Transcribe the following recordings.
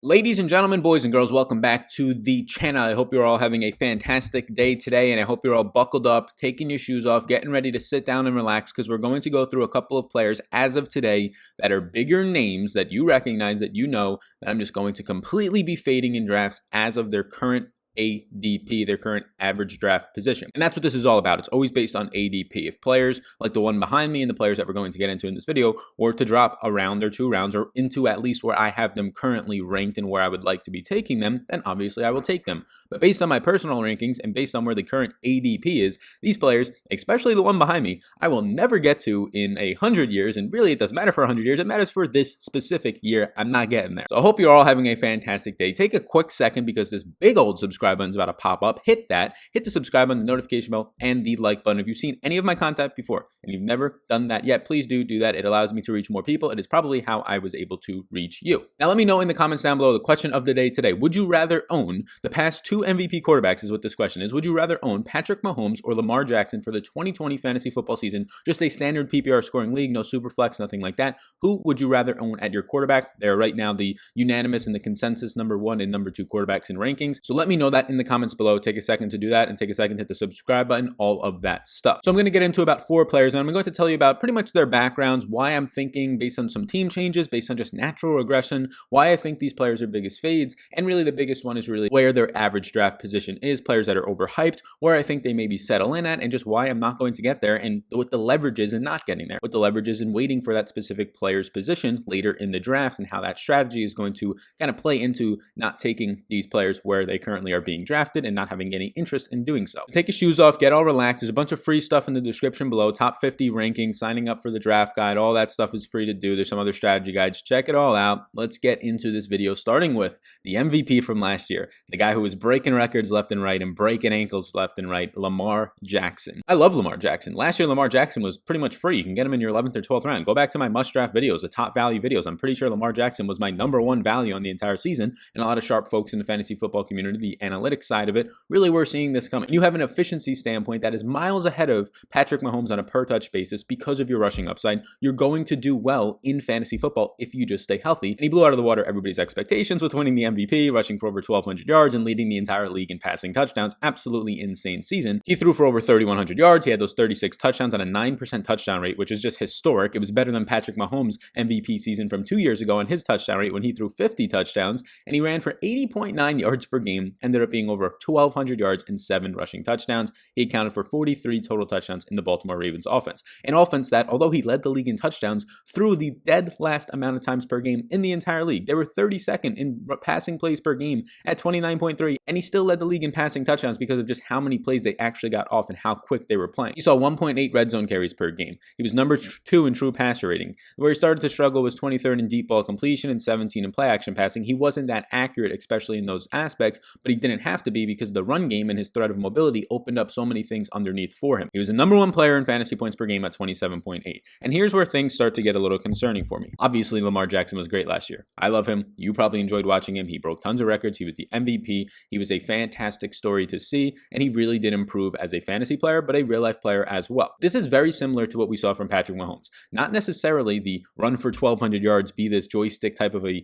Ladies and gentlemen, boys and girls, welcome back to the channel. I hope you're all having a fantastic day today, and I hope you're all buckled up, taking your shoes off, getting ready to sit down and relax, because we're going to go through a couple of players as of today that are bigger names that you recognize, that you know, that I'm just going to completely be fading in drafts as of their current ADP, their current average draft position. And that's what this is all about. It's always based on ADP. If players like the one behind me and the players that we're going to get into in this video were to drop a round or 2 rounds or into at least where I have them currently ranked and where I would like to be taking them, then obviously I will take them. But based on my personal rankings and based on where the current ADP is, these players, especially the one behind me, I will never get to in 100 years. And really, it doesn't matter for 100 years. It matters for this specific year. I'm not getting there. So I hope you're all having a fantastic day. Take a quick second, because this big old subscribe button is about to pop up. Hit that. Hit the subscribe button, the notification bell, and the like button. If you've seen any of my content before and you've never done that yet, please do that. It allows me to reach more people. It is probably how I was able to reach you. Now, let me know in the comments down below the question of the day today. Would you rather own the past 2 MVP quarterbacks, is what this question is. Would you rather own Patrick Mahomes or Lamar Jackson for the 2020 fantasy football season? Just a standard PPR scoring league, no super flex, nothing like that. Who would you rather own at your quarterback? They're right now the unanimous and the consensus number 1 and number 2 quarterbacks in rankings. So let me know that in the comments below. Take a second to do that, and take a second to hit the subscribe button, all of that stuff. So I'm going to get into about 4 players, and I'm going to tell you about pretty much their backgrounds, why I'm thinking based on some team changes, based on just natural regression, why I think these players are biggest fades, and really the biggest one is really where their average draft position is, players that are overhyped, where I think they maybe settle in at, and just why I'm not going to get there, and what the leverage is in not getting there, what the leverage is in waiting for that specific player's position later in the draft, and how that strategy is going to kind of play into not taking these players where they currently are being drafted and not having any interest in doing so. Take your shoes off, get all relaxed. There's a bunch of free stuff in the description below. Top 50 rankings, signing up for the draft guide, all that stuff is free to do. There's some other strategy guides. Check it all out. Let's get into this video, starting with the MVP from last year, the guy who was breaking records left and right and breaking ankles left and right, Lamar Jackson. I love Lamar Jackson. Last year, Lamar Jackson was pretty much free. You can get him in your 11th or 12th round. Go back to my must draft videos, the top value videos. I'm pretty sure Lamar Jackson was my number 1 value on the entire season, and a lot of sharp folks in the fantasy football community, the analytics side of it, really were seeing this coming. You have an efficiency standpoint that is miles ahead of Patrick Mahomes on a per touch basis because of your rushing upside. You're going to do well in fantasy football if you just stay healthy. And he blew out of the water everybody's expectations with winning the MVP, rushing for over 1,200 yards, and leading the entire league in passing touchdowns. Absolutely insane season. He threw for over 3,100 yards. He had those 36 touchdowns on a 9% touchdown rate, which is just historic. It was better than Patrick Mahomes' MVP season from 2 years ago on his touchdown rate when he threw 50 touchdowns, and he ran for 80.9 yards per game, ended up being over 1,200 yards and 7 rushing touchdowns. He accounted for 43 total touchdowns in the Baltimore Ravens offense. An offense that, although he led the league in touchdowns, threw the dead last amount of times per game in the entire league. They were 32nd in passing plays per game at 29.3, and he still led the league in passing touchdowns because of just how many plays they actually got off and how quick they were playing. He saw 1.8 red zone carries per game. He was number 2 in true passer rating. Where he started to struggle was 23rd in deep ball completion and 17 in play action passing. He wasn't that accurate, especially in those aspects, but he didn't have to be because the run game and his threat of mobility opened up so many things underneath for him. He was the number 1 player in fantasy points per game at 27.8. And here's where things start to get a little concerning for me. Obviously, Lamar Jackson was great last year. I love him. You probably enjoyed watching him. He broke tons of records. He was the MVP. He was a fantastic story to see, and he really did improve as a fantasy player, but a real-life player as well. This is very similar to what we saw from Patrick Mahomes. Not necessarily the run for 1,200 yards, be this joystick type of a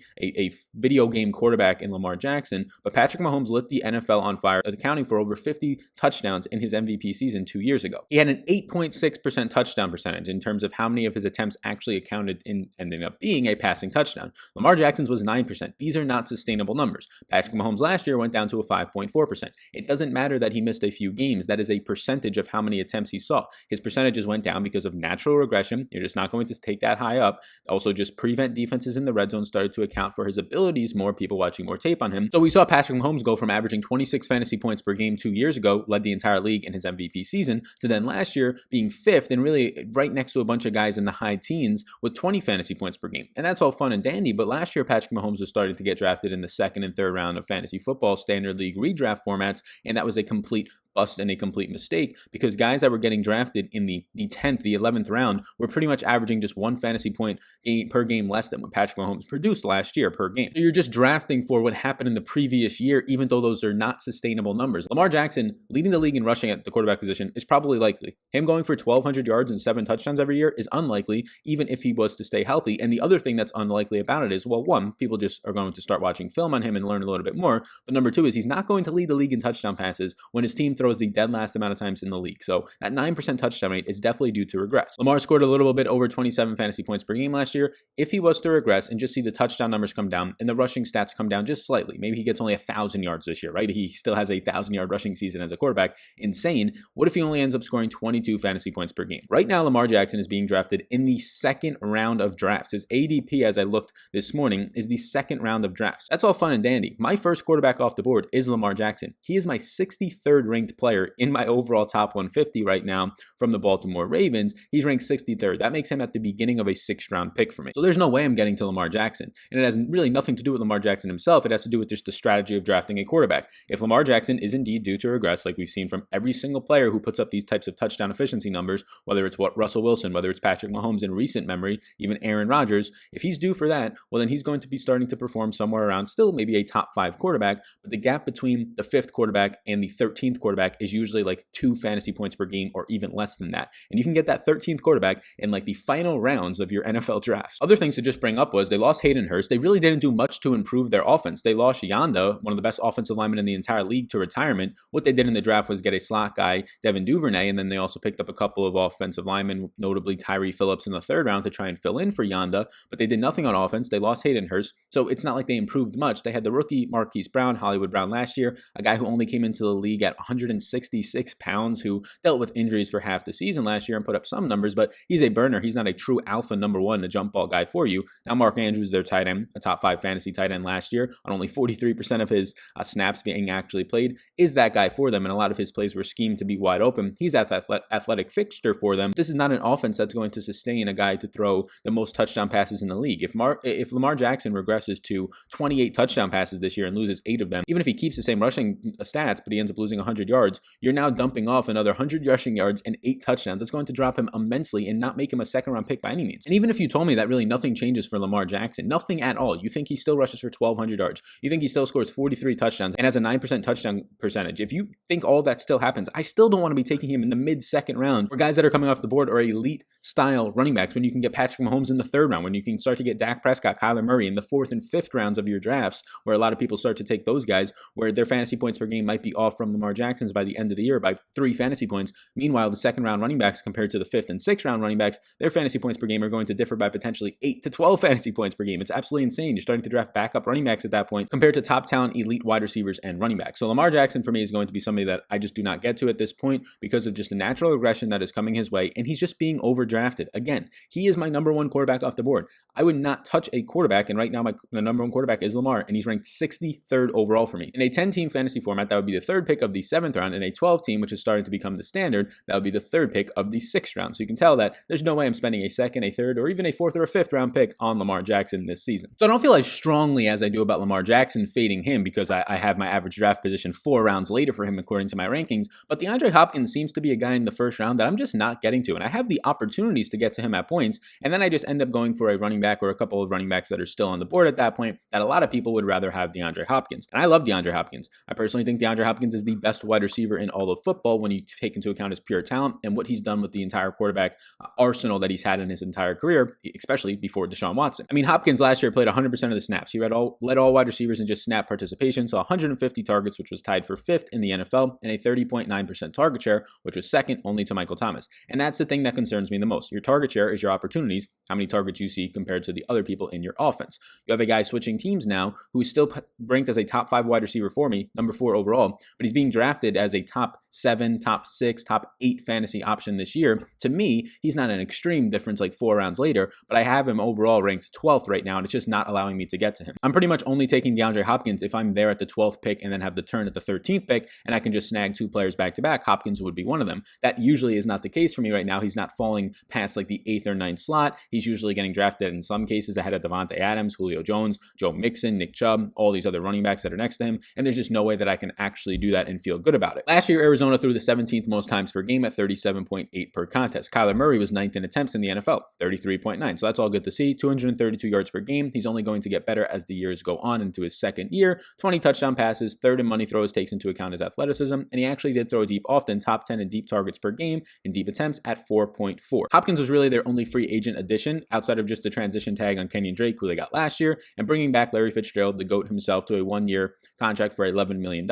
video game quarterback in Lamar Jackson, but Patrick Mahomes lit the NFL on fire, accounting for over 50 touchdowns in his MVP season 2 years ago. He had an 8.6% touchdown percentage in terms of how many of his attempts actually accounted in ending up being a passing touchdown. Lamar Jackson's was 9%. These are not sustainable numbers. Patrick Mahomes last year went down to a 5.4%. It doesn't matter that he missed a few games. That is a percentage of how many attempts he saw. His percentages went down because of natural regression. You're just not going to take that high up. Also, just prevent defenses in the red zone started to account for his abilities more, people watching more tape on him. So we saw Patrick Mahomes go from averaging 26 fantasy points per game 2 years ago, led the entire league in his MVP season, to then last year being 5th and really right next to a bunch of guys in the high teens with 20 fantasy points per game. And that's all fun and dandy, but last year Patrick Mahomes was starting to get drafted in the 2nd and 3rd round of fantasy football standard league redraft formats, and that was a complete bust and a complete mistake, because guys that were getting drafted in the 10th, the 11th round were pretty much averaging just 1 fantasy point per game less than what Patrick Mahomes produced last year per game. So you're just drafting for what happened in the previous year, even though those are not sustainable numbers. Lamar Jackson leading the league in rushing at the quarterback position is probably likely. Him going for 1,200 yards and 7 touchdowns every year is unlikely, even if he was to stay healthy. And the other thing that's unlikely about it is, well, one, people just are going to start watching film on him and learn a little bit more. But number two is he's not going to lead the league in touchdown passes when his team throws the dead last amount of times in the league. So that 9% touchdown rate is definitely due to regress. Lamar scored a little bit over 27 fantasy points per game last year. If he was to regress and just see the touchdown numbers come down and the rushing stats come down just slightly, maybe he gets only 1,000 yards this year, right? He still has a 1,000-yard rushing season as a quarterback. Insane. What if he only ends up scoring 22 fantasy points per game? Right now, Lamar Jackson is being drafted in the second round of drafts. His ADP, as I looked this morning, is the second round of drafts. That's all fun and dandy. My first quarterback off the board is Lamar Jackson. He is my 63rd ranked player in my overall top 150 right now from the Baltimore Ravens. He's ranked 63rd. That makes him at the beginning of a 6th round pick for me. So there's no way I'm getting to Lamar Jackson. And it has really nothing to do with Lamar Jackson himself. It has to do with just the strategy of drafting a quarterback. If Lamar Jackson is indeed due to regress, like we've seen from every single player who puts up these types of touchdown efficiency numbers, whether it's Russell Wilson, whether it's Patrick Mahomes in recent memory, even Aaron Rodgers, if he's due for that, well, then he's going to be starting to perform somewhere around still maybe a top 5 quarterback. But the gap between the 5th quarterback and the 13th quarterback is usually like 2 fantasy points per game or even less than that. And you can get that 13th quarterback in like the final rounds of your NFL drafts. Other things to just bring up was they lost Hayden Hurst. They really didn't do much to improve their offense. They lost Yanda, one of the best offensive linemen in the entire league, to retirement. What they did in the draft was get a slot guy, Devin Duvernay, and then they also picked up a couple of offensive linemen, notably Tyree Phillips in the 3rd round to try and fill in for Yanda, but they did nothing on offense. They lost Hayden Hurst, so it's not like they improved much. They had the rookie Marquise Brown, Hollywood Brown last year, a guy who only came into the league at 166 pounds, who dealt with injuries for half the season last year and put up some numbers, but he's a burner. He's not a true alpha number 1, a jump ball guy for you. Now Mark Andrews, their tight end, a top 5 fantasy tight end last year, on only 43% of his snaps being actually played, is that guy for them, and a lot of his plays were schemed to be wide open. He's that athletic fixture for them. This is not an offense that's going to sustain a guy to throw the most touchdown passes in the league. If Lamar Jackson regresses to 28 touchdown passes this year and loses 8 of them, even if he keeps the same rushing stats, but he ends up losing 100 yards, you're now dumping off another 100 rushing yards and 8 touchdowns. That's going to drop him immensely and not make him a 2nd round pick by any means. And even if you told me that really nothing changes for Lamar Jackson, nothing at all, you think he still rushes for 1,200 yards, you think he still scores 43 touchdowns and has a 9% touchdown percentage, if you think all that still happens, I still don't want to be taking him in the mid-2nd round where guys that are coming off the board are elite style running backs, when you can get Patrick Mahomes in the 3rd round, when you can start to get Dak Prescott, Kyler Murray in the 4th and 5th rounds of your drafts, where a lot of people start to take those guys where their fantasy points per game might be off from Lamar Jackson's by the end of the year by 3 fantasy points. Meanwhile, the 2nd round running backs compared to the 5th and 6th round running backs, their fantasy points per game are going to differ by potentially 8 to 12 fantasy points per game. It's absolutely insane. You're starting to draft backup running backs at that point compared to top talent, elite wide receivers and running backs. So Lamar Jackson for me is going to be somebody that I just do not get to at this point because of just the natural aggression that is coming his way, and he's just being overdrafted. Again, he is my number 1 quarterback off the board. I would not touch a quarterback, and right now my number 1 quarterback is Lamar, and he's ranked 63rd overall for me. In a 10-team fantasy format, that would be the 3rd pick of the 7th round. In a 12-team, which is starting to become the standard, that would be the 3rd pick of the 6th round. So you can tell that there's no way I'm spending a 2nd, a 3rd, or even a 4th or a 5th round pick on Lamar Jackson this season. So I don't feel as strongly as I do about Lamar Jackson fading him because I have my average draft position 4 rounds later for him according to my rankings, but DeAndre Hopkins seems to be a guy in the 1st round that I'm just not getting to, and I have the opportunities to get to him at points, and then I just end up going for a running back or a couple of running backs that are still on the board at that point that a lot of people would rather have DeAndre Hopkins. And I love DeAndre Hopkins. I personally think DeAndre Hopkins is the best wide receiver in all of football when you take into account his pure talent and what he's done with the entire quarterback arsenal that he's had in his entire career, especially before Deshaun Watson. I mean, Hopkins last year played 100% of the snaps. He led all wide receivers in just snap participation, so 150 targets, which was tied for 5th in the NFL, and a 30.9% target share, which was 2nd only to Michael Thomas. And that's the thing that concerns me the most. Your target share is your opportunities, how many targets you see compared to the other people in your offense. You have a guy switching teams now who is still ranked as a top 5 wide receiver for me, number 4 overall, but he's being drafted as a top 7, top 6, top 8 fantasy option this year. To me, he's not an extreme difference like 4 rounds later, but I have him overall ranked 12th right now, and it's just not allowing me to get to him. I'm pretty much only taking DeAndre Hopkins if I'm there at the 12th pick and then have the turn at the 13th pick, and I can just snag 2 players back to back. Hopkins would be one of them. That usually is not the case for me right now. He's not falling past like the 8th or 9th slot. He's usually getting drafted in some cases ahead of Devontae Adams, Julio Jones, Joe Mixon, Nick Chubb, all these other running backs that are next to him, and there's just no way that I can actually do that and feel good about it. Last year, Arizona Arizona threw the 17th most times per game at 37.8 per contest. Kyler Murray was 9th in attempts in the NFL, 33.9. So that's all good to see. 232 yards per game. He's only going to get better as the years go on into his second year. 20 touchdown passes, third in money throws, takes into account his athleticism, and he actually did throw deep often, top 10 in deep targets per game in deep attempts at 4.4. Hopkins was really their only free agent addition outside of just the transition tag on Kenyon Drake, who they got last year, and bringing back Larry Fitzgerald, the GOAT himself, to a one-year contract for $11 million.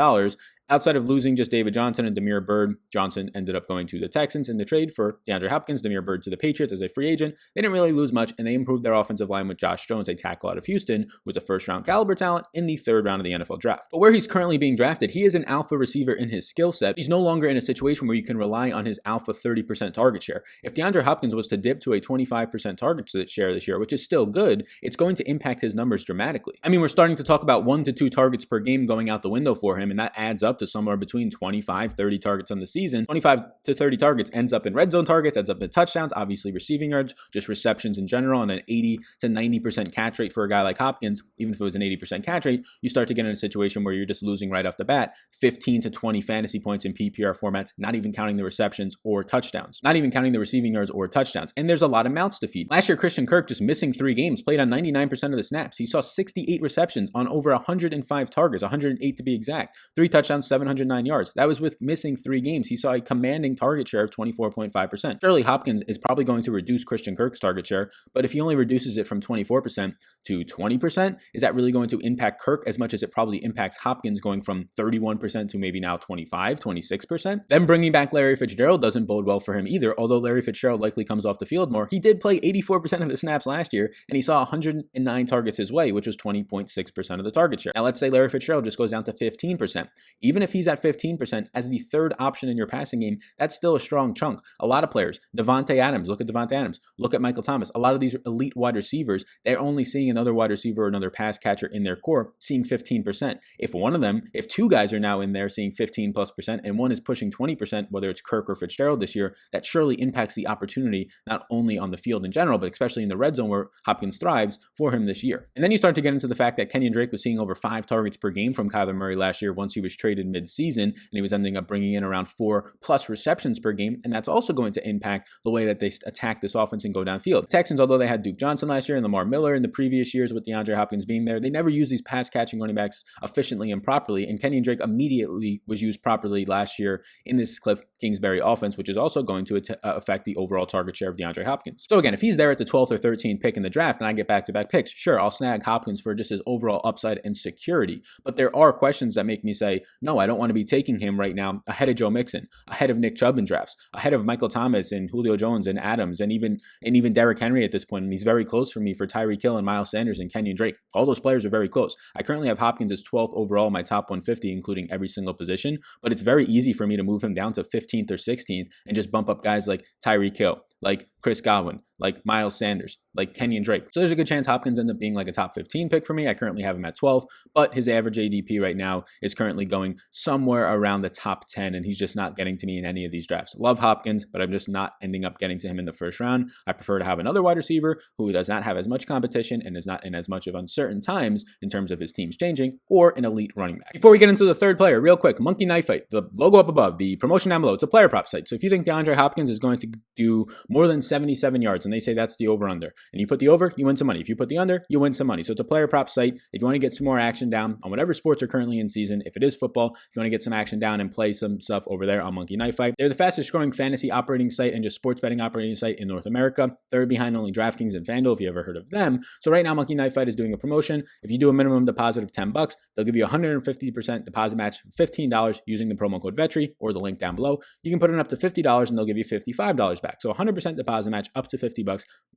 Outside of losing just David Johnson and Damiere Byrd, Johnson ended up going to the Texans in the trade for DeAndre Hopkins, Damiere Byrd to the Patriots as a free agent. They didn't really lose much, and they improved their offensive line with Josh Jones, a tackle out of Houston, with a first-round caliber talent in the third round of the NFL draft. But where he's currently being drafted, he is an alpha receiver in his skill set. He's no longer in a situation where you can rely on his alpha 30% target share. If DeAndre Hopkins was to dip to a 25% target share this year, which is still good, it's going to impact his numbers dramatically. I mean, we're starting to talk about 1 to 2 targets per game going out the window for him, and that adds up to somewhere between 25, 30 targets on the season. 25 to 30 targets ends up in red zone targets, ends up in touchdowns, obviously receiving yards, just receptions in general, and an 80 to 90% catch rate for a guy like Hopkins. Even if it was an 80% catch rate, you start to get in a situation where you're just losing right off the bat 15 to 20 fantasy points in PPR formats, not even counting the receptions or touchdowns, not even counting the receiving yards or touchdowns. And there's a lot of mouths to feed. Last year, Christian Kirk, just missing 3 games, played on 99% of the snaps. He saw 68 receptions on over 105 targets, 108 to be exact, 3 touchdowns, 709 yards. That was with missing 3 games. He saw a commanding target share of 24.5%. Surely Hopkins is probably going to reduce Christian Kirk's target share, but if he only reduces it from 24% to 20%, is that really going to impact Kirk as much as it probably impacts Hopkins going from 31% to maybe now 25, 26%? Then bringing back Larry Fitzgerald doesn't bode well for him either, although Larry Fitzgerald likely comes off the field more. He did play 84% of the snaps last year, and he saw 109 targets his way, which was 20.6% of the target share. Now let's say Larry Fitzgerald just goes down to 15%. Even if he's at 15% as the third option in your passing game, that's still a strong chunk. A lot of players, Devontae Adams, look at Devontae Adams, look at Michael Thomas. A lot of these elite wide receivers, they're only seeing another wide receiver or another pass catcher in their core seeing 15%. If 2 guys are now in there seeing 15+% and one is pushing 20%, whether it's Kirk or Fitzgerald this year, that surely impacts the opportunity not only on the field in general, but especially in the red zone where Hopkins thrives for him this year. And then you start to get into the fact that Kenyon Drake was seeing over 5 targets per game from Kyler Murray last year once he was traded mid-season, and he was ending up bringing in around 4+ receptions per game, and that's also going to impact the way that they attack this offense and go downfield. The Texans, although they had Duke Johnson last year and Lamar Miller in the previous years with DeAndre Hopkins being there, they never used these pass-catching running backs efficiently and properly, and Kenyon Drake immediately was used properly last year in this Cliff Kingsbury offense, which is also going to affect the overall target share of DeAndre Hopkins. So again, if he's there at the 12th or 13th pick in the draft and I get back-to-back picks, sure, I'll snag Hopkins for just his overall upside and security, but there are questions that make me say, no, I don't want to be taking him right now ahead of Joe Mixon, ahead of Nick Chubb in drafts, ahead of Michael Thomas and Julio Jones and Adams and even Derrick Henry at this point. And he's very close for me for Tyreek Hill and Miles Sanders and Kenyon Drake. All those players are very close. I currently have Hopkins as 12th overall in my top 150, including every single position, but it's very easy for me to move him down to 15th or 16th and just bump up guys like Tyreek Hill, like Chris Godwin, like Miles Sanders, like Kenyon Drake. So there's a good chance Hopkins ends up being like a top 15 pick for me. I currently have him at 12, but his average ADP right now is currently going somewhere around the top 10, and he's just not getting to me in any of these drafts. Love Hopkins, but I'm just not ending up getting to him in the first round. I prefer to have another wide receiver who does not have as much competition and is not in as much of uncertain times in terms of his teams changing, or an elite running back. Before we get into the third player, real quick, Monkey Knife Fight, the logo up above, the promotion down below, it's a player prop site. So if you think DeAndre Hopkins is going to do more than 77 yards, and they say that's the over-under, and you put the over, you win some money. If you put the under, you win some money. So it's a player prop site. If you want to get some more action down on whatever sports are currently in season, if it is football, if you want to get some action down and play some stuff over there on Monkey Knife Fight, they're the fastest growing fantasy operating site and just sports betting operating site in North America. Third behind only DraftKings and FanDuel, if you ever heard of them. So right now, Monkey Knife Fight is doing a promotion. If you do a minimum deposit of $10, they'll give you a 150% deposit match, $15 using the promo code Vetri or the link down below. You can put in up to $50 and they'll give you $55 back. So 100% deposit match up to $50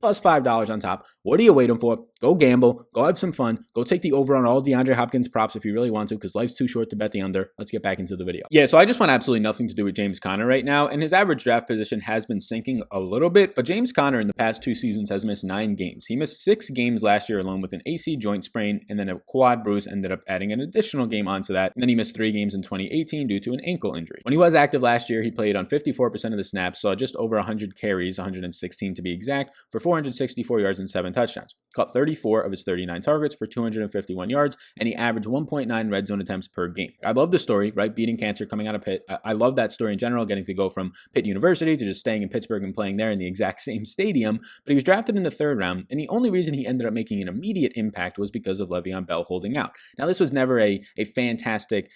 plus $5 on top. What are you waiting for? Go gamble, go have some fun, go take the over on all DeAndre Hopkins props if you really want to, because life's too short to bet the under. Let's get back into the video. Yeah, so I just want absolutely nothing to do with James Conner right now, and his average draft position has been sinking a little bit, but James Conner in the past 2 seasons has missed 9 games. He missed 6 games last year alone with an AC joint sprain and then a quad bruise, ended up adding an additional game onto that, and then he missed 3 games in 2018 due to an ankle injury. When he was active last year, he played on 54% of the snaps, saw just over 100 carries, 116 to be exact, for 464 yards and 7 touchdowns. caught 34 of his 39 targets for 251 yards, and he averaged 1.9 red zone attempts per game. I love the story, right? Beating cancer, coming out of Pitt. I love that story in general, getting to go from Pitt University to just staying in Pittsburgh and playing there in the exact same stadium. But he was drafted in the 3rd round, and the only reason he ended up making an immediate impact was because of Le'Veon Bell holding out. Now, this was never a fantastic,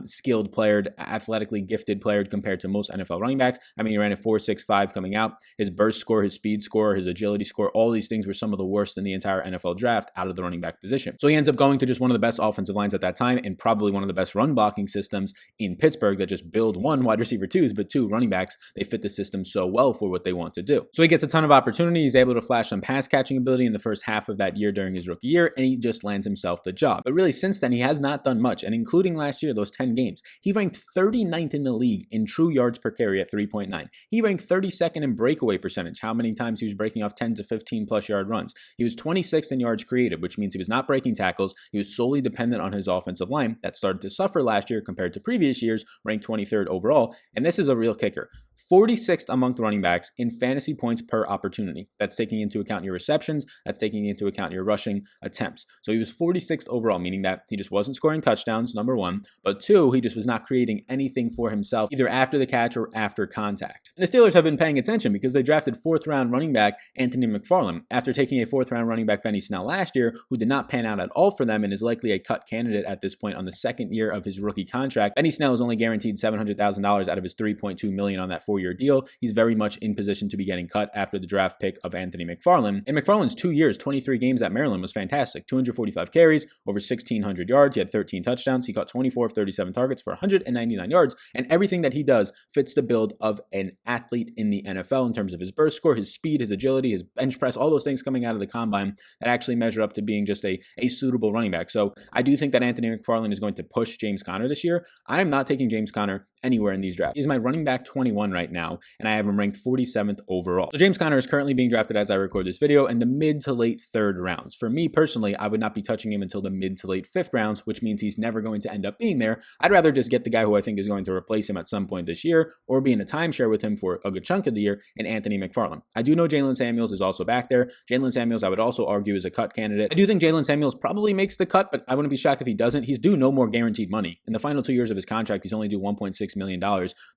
skilled player, athletically gifted player compared to most NFL running backs. I mean, he ran a 4.65 coming out. His burst score, his speed score, his agility score, all these things were some of the worst in the entire NFL draft out of the running back position. So he ends up going to just one of the best offensive lines at that time and probably one of the best run blocking systems in Pittsburgh that just build 1 wide receiver 2s, but 2 running backs. They fit the system so well for what they want to do. So he gets a ton of opportunity. He's able to flash some pass catching ability in the first half of that year during his rookie year, and he just lands himself the job. But really, since then, he has not done much, and including last year, those 10 games, he ranked 39th in the league in true yards per carry at 3.9. He ranked 32nd in breakaway percentage, how many times he was breaking off 10 to 15 plus yard runs. He was 26th in yards created, which means he was not breaking tackles. He was solely dependent on his offensive line that started to suffer last year compared to previous years, ranked 23rd overall. And this is a real kicker. 46th among the running backs in fantasy points per opportunity. That's taking into account your receptions. That's taking into account your rushing attempts. So he was 46th overall, meaning that he just wasn't scoring touchdowns, number 1. But 2, he just was not creating anything for himself, either after the catch or after contact. And the Steelers have been paying attention because they drafted 4th round running back Anthony McFarland after taking a 4th round running back Benny Snell last year, who did not pan out at all for them and is likely a cut candidate at this point on the 2nd year of his rookie contract. Benny Snell is only guaranteed $700,000 out of his $3.2 million on that 4-year deal. He's very much in position to be getting cut after the draft pick of Anthony McFarland. And McFarland's 2 years, 23 games at Maryland was fantastic. 245 carries, over 1,600 yards. He had 13 touchdowns. He caught 24 of 37 targets for 199 yards. And everything that he does fits the build of an athlete in the NFL in terms of his burst score, his speed, his agility, his bench press, all those things coming out of the combine that actually measure up to being just a suitable running back. So I do think that Anthony McFarland is going to push James Conner this year. I am not taking James Conner anywhere in these drafts. He's my running back 21 right now, and I have him ranked 47th overall. So James Conner is currently being drafted as I record this video in the mid to late 3rd rounds. For me personally, I would not be touching him until the mid to late 5th rounds, which means he's never going to end up being there. I'd rather just get the guy who I think is going to replace him at some point this year or be in a timeshare with him for a good chunk of the year in Anthony McFarland. I do know Jalen Samuels is also back there. Jalen Samuels, I would also argue, is a cut candidate. I do think Jalen Samuels probably makes the cut, but I wouldn't be shocked if he doesn't. He's due no more guaranteed money. In the final 2 years of his contract, he's only due $1.6 million.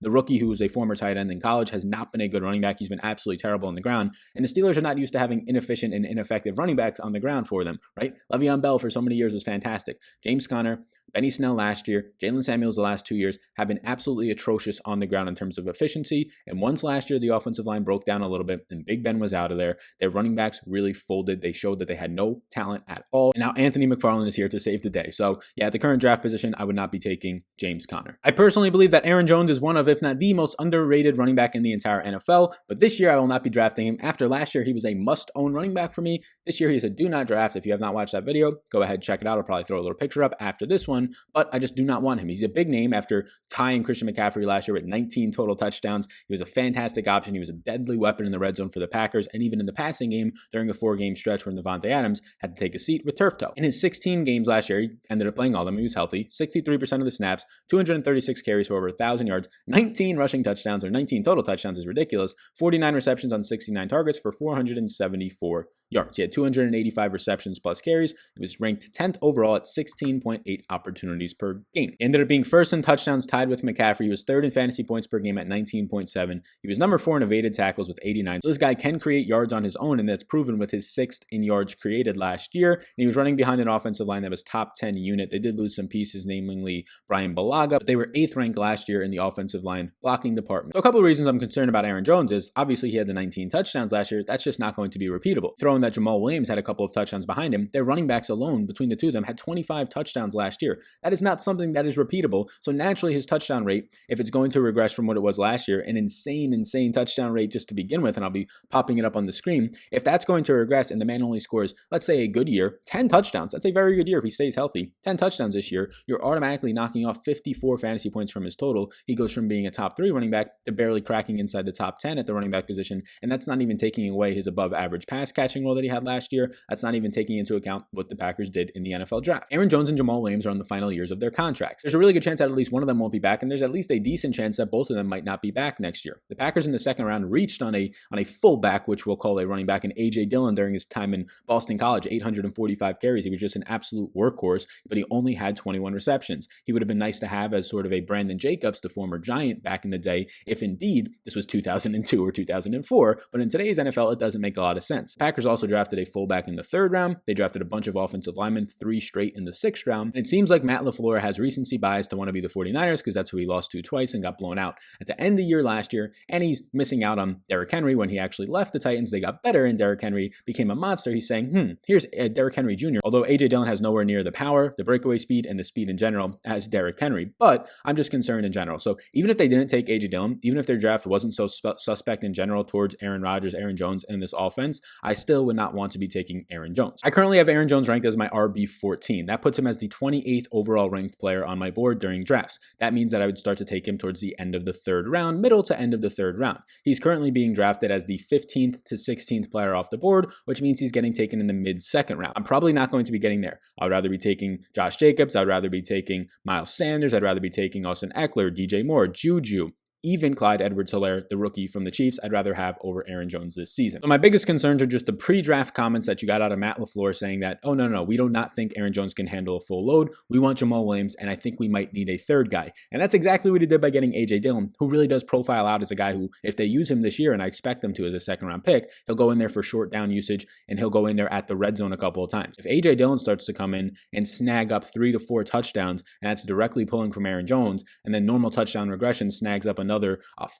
The rookie, who was a former tight end in college, has not been a good running back. He's been absolutely terrible on the ground. And the Steelers are not used to having inefficient and ineffective running backs on the ground for them, right? Le'Veon Bell for so many years was fantastic. James Conner, Benny Snell last year, Jalen Samuels the last 2 years have been absolutely atrocious on the ground in terms of efficiency. And once last year, the offensive line broke down a little bit and Big Ben was out of there, their running backs really folded. They showed that they had no talent at all. And now Anthony McFarland is here to save the day. So yeah, at the current draft position, I would not be taking James Conner. I personally believe that Aaron Jones is one of, if not the most underrated running back in the entire NFL. But this year, I will not be drafting him. After last year, he was a must-own running back for me. This year, he's a do not draft. If you have not watched that video, go ahead, check it out. I'll probably throw a little picture up after this one. But I just do not want him. He's a big name after tying Christian McCaffrey last year with 19 total touchdowns. He was a fantastic option. He was a deadly weapon in the red zone for the Packers and even in the passing game during a 4-game stretch where Devontae Adams had to take a seat with turf toe. In his 16 games last year, he ended up playing all of them. He was healthy, 63% of the snaps, 236 carries for over 1,000 yards, 19 rushing touchdowns, or 19 total touchdowns is ridiculous, 49 receptions on 69 targets for 474 yards. He had 285 receptions plus carries. He was ranked 10th overall at 16.8 opportunities per game. He ended up being first in touchdowns, tied with McCaffrey. He was third in fantasy points per game at 19.7. He was number 4 in evaded tackles with 89. So this guy can create yards on his own, and that's proven with his 6th in yards created last year. And he was running behind an offensive line that was top 10 unit. They did lose some pieces, namely Brian Bulaga, but they were 8th ranked last year in the offensive line blocking department. So a couple of reasons I'm concerned about Aaron Jones is obviously he had the 19 touchdowns last year. That's just not going to be repeatable. Throwing that Jamal Williams had a couple of touchdowns behind him, their running backs alone between the two of them had 25 touchdowns last year. That is not something that is repeatable. So naturally his touchdown rate, if it's going to regress from what it was last year, an insane touchdown rate just to begin with, and I'll be popping it up on the screen, if that's going to regress and the man only scores, let's say a good year, 10 touchdowns, that's a very good year if he stays healthy, 10 touchdowns this year, you're automatically knocking off 54 fantasy points from his total. He goes from being a top 3 running back to barely cracking inside the top 10 at the running back position, and that's not even taking away his above average pass catching role that he had last year. That's not even taking into account what the Packers did in the NFL draft. Aaron Jones and Jamal Williams are on the final years of their contracts. There's a really good chance that at least one of them won't be back, and there's at least a decent chance that both of them might not be back next year. The Packers in the second round reached on a fullback, which we'll call a running back, in A.J. Dillon during his time in Boston College, 845 carries. He was just an absolute workhorse, but he only had 21 receptions. He would have been nice to have as sort of a Brandon Jacobs, the former Giant back in the day, if indeed this was 2002 or 2004, but in today's NFL, it doesn't make a lot of sense. The Packers also drafted a fullback in the third round. They drafted a bunch of offensive linemen, 3 straight in the sixth round. And it seems like Matt LaFleur has recency bias to want to be the 49ers because that's who he lost to twice and got blown out at the end of the year last year, and he's missing out on Derrick Henry. When he actually left the Titans, they got better, and Derrick Henry became a monster. He's saying, here's Derrick Henry Jr., although A.J. Dillon has nowhere near the power, the breakaway speed, and the speed in general as Derrick Henry, but I'm just concerned in general. So even if they didn't take A.J. Dillon, even if their draft wasn't so suspect in general towards Aaron Rodgers, Aaron Jones, and this offense, I still would not want to be taking Aaron Jones. I currently have Aaron Jones ranked as my RB14. That puts him as the 28th overall ranked player on my board during drafts. That means that I would start to take him towards the end of the third round, middle to end of the third round. He's currently being drafted as the 15th to 16th player off the board, which means he's getting taken in the mid-second round. I'm probably not going to be getting there. I would rather be taking Josh Jacobs. I'd rather be taking Miles Sanders. I'd rather be taking Austin Eckler, DJ Moore, Juju. Even Clyde Edwards-Helaire, the rookie from the Chiefs, I'd rather have over Aaron Jones this season. So my biggest concerns are just the pre-draft comments that you got out of Matt LaFleur saying that, oh, no, we do not think Aaron Jones can handle a full load. We want Jamal Williams, and I think we might need a third guy. And that's exactly what he did by getting A.J. Dillon, who really does profile out as a guy who, if they use him this year, and I expect them to as a second-round pick, he'll go in there for short down usage, and he'll go in there at the red zone a couple of times. If A.J. Dillon starts to come in and snag up 3 to 4 touchdowns, and that's directly pulling from Aaron Jones, and then normal touchdown regression snags up another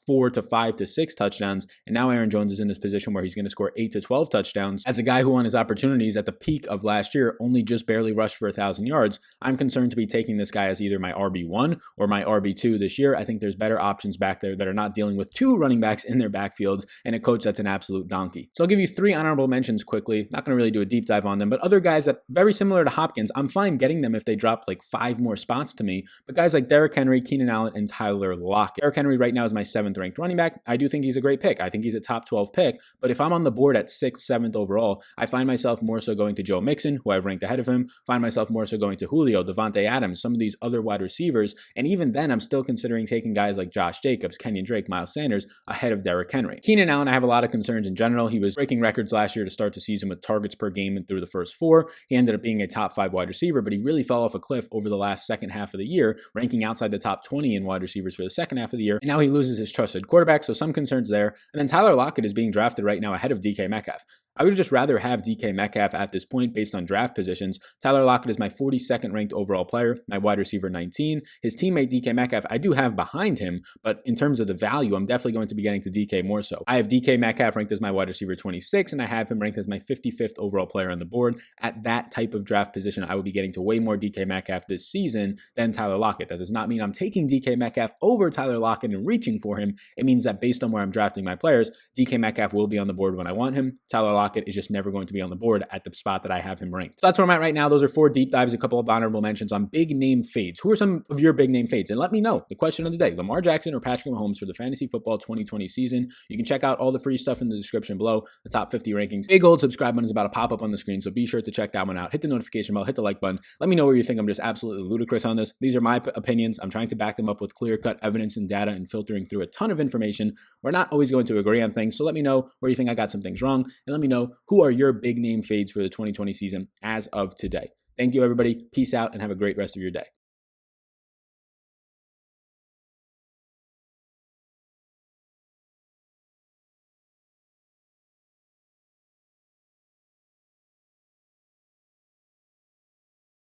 4 to 5 to 6 touchdowns, and now Aaron Jones is in this position where he's going to score 8 to 12 touchdowns. As a guy who on his opportunities at the peak of last year only just barely rushed for 1,000 yards, I'm concerned to be taking this guy as either my RB1 or my RB2 this year. I think there's better options back there that are not dealing with 2 running backs in their backfields and a coach that's an absolute donkey. So I'll give you 3 honorable mentions quickly. Not going to really do a deep dive on them, but other guys that very similar to Hopkins, I'm fine getting them if they drop like 5 more spots to me. But guys like Derrick Henry, Keenan Allen, and Tyler Lockett. Derrick Henry right now is my 7th ranked running back. I do think he's a great pick. I think he's a top 12 pick, but if I'm on the board at 6th, 7th overall, I find myself more so going to Joe Mixon, who I've ranked ahead of him, find myself more so going to Julio, Devontae Adams, some of these other wide receivers, and even then I'm still considering taking guys like Josh Jacobs, Kenyon Drake, Miles Sanders ahead of Derrick Henry. Keenan Allen, I have a lot of concerns in general. He was breaking records last year to start the season with targets per game and through the first 4. He ended up being a top 5 wide receiver, but he really fell off a cliff over the last second half of the year, ranking outside the top 20 in wide receivers for the second half of the year, and now he loses his trusted quarterback, so some concerns there. And then Tyler Lockett is being drafted right now ahead of DK Metcalf. I would just rather have DK Metcalf at this point based on draft positions. Tyler Lockett is my 42nd ranked overall player, my wide receiver 19. His teammate DK Metcalf, I do have behind him, but in terms of the value, I'm definitely going to be getting to DK more so. I have DK Metcalf ranked as my wide receiver 26, and I have him ranked as my 55th overall player on the board. At that type of draft position, I will be getting to way more DK Metcalf this season than Tyler Lockett. That does not mean I'm taking DK Metcalf over Tyler Lockett and reaching for him. It means that based on where I'm drafting my players, DK Metcalf will be on the board when I want him. Tyler Lockett is just never going to be on the board at the spot that I have him ranked. So that's where I'm at right now. Those are 4 deep dives, a couple of honorable mentions on big name fades. Who are some of your big name fades? And let me know. The question of the day, Lamar Jackson or Patrick Mahomes for the fantasy football 2020 season. You can check out all the free stuff in the description below, the top 50 rankings. Big old subscribe button is about to pop up on the screen, so be sure to check that one out. Hit the notification bell, hit the like button. Let me know where you think I'm just absolutely ludicrous on this. These are my opinions. I'm trying to back them up with clear-cut evidence and data and filtering through a ton of information. We're not always going to agree on things, so let me know where you think I got some things wrong, and let me know who are your big name fades for the 2020 season as of today. Thank you, everybody. Peace out, and have a great rest of your day.